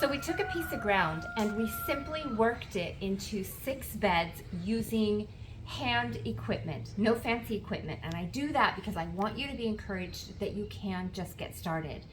So we took a piece of ground and we simply worked it into 6 beds using hand equipment, no fancy equipment. And I do that because I want you to be encouraged that you can just get started.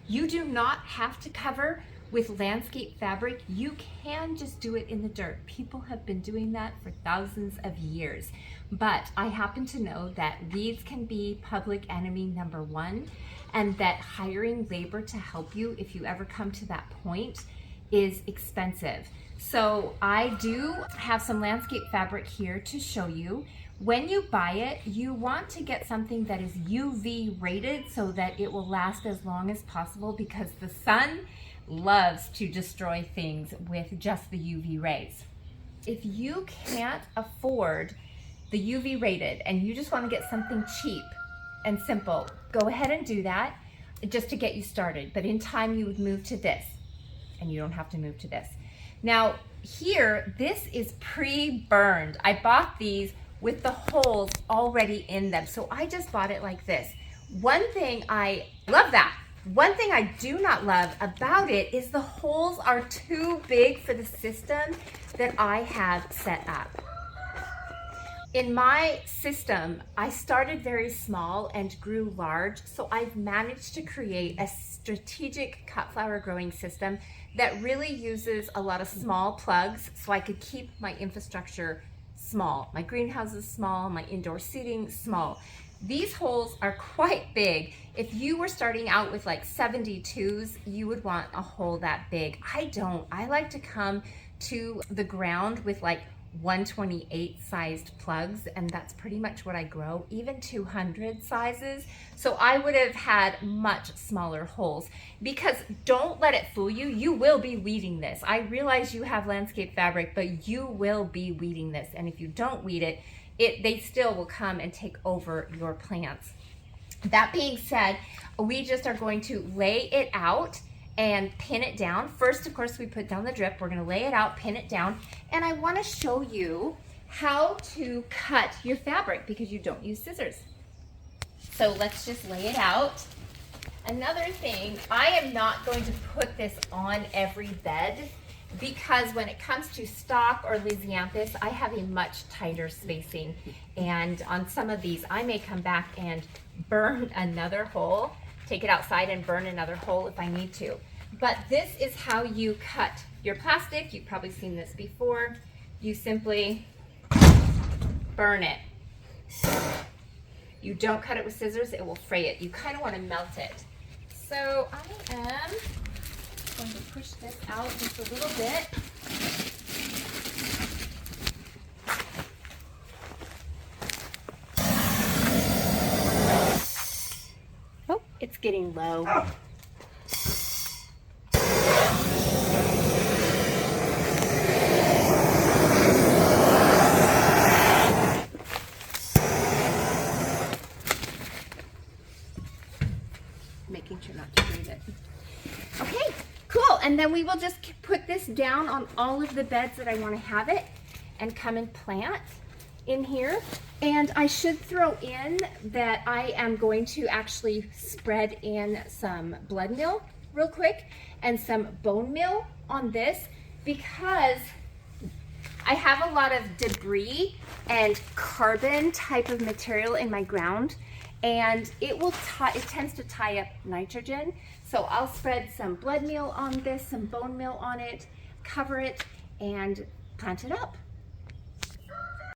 You do not have to cover with landscape fabric. You can just do it in the dirt. People have been doing that for thousands of years. But I happen to know that weeds can be public enemy number 1, and that hiring labor to help you, if you ever come to that point, is expensive. So I do have some landscape fabric here to show you. When you buy it, you want to get something that is UV rated so that it will last as long as possible, because the sun loves to destroy things with just the UV rays. If you can't afford the UV rated and you just want to get something cheap and simple, go ahead and do that just to get you started. But in time you would move to this, and you don't have to move to this. Now here, this is pre-burned. I bought these with the holes already in them. So I just bought it like this. One thing I love that. One thing I do not love about it is the holes are too big for the system that I have set up. In my system, I started very small and grew large, so I've managed to create a strategic cut flower growing system that really uses a lot of small plugs so I could keep my infrastructure small. My greenhouse is small, my indoor seating small. These holes are quite big. If you were starting out with like 72s, you would want a hole that big. I don't. I like to come to the ground with like 128 sized plugs, and that's pretty much what I grow, even 200 sizes. So I would have had much smaller holes, because don't let it fool you. You will be weeding this. I realize you have landscape fabric, but you will be weeding this. And if you don't weed it, they still will come and take over your plants. That being said, we just are going to lay it out and pin it down. First, of course, we put down the drip. We're gonna lay it out, pin it down, and I wanna show you how to cut your fabric because you don't use scissors. So let's just lay it out. Another thing, I am not going to put this on every bed, because when it comes to stock or Lysianthus, I have a much tighter spacing. And on some of these, I may come back and burn another hole, take it outside and burn another hole if I need to. But this is how you cut your plastic. You've probably seen this before. You simply burn it. You don't cut it with scissors, it will fray it. You kind of want to melt it. So I am going to push this out just a little bit. Oh, it's getting low. Making sure not to breathe it. Okay, cool. And then we will just put this down on all of the beds that I want to have it, and come and plant in here. And I should throw in that I am going to actually spread in some blood meal real quick and some bone meal on this, because I have a lot of debris and carbon type of material in my ground, and it tends to tie up nitrogen. So I'll spread some blood meal on this, some bone meal on it, cover it, and plant it up.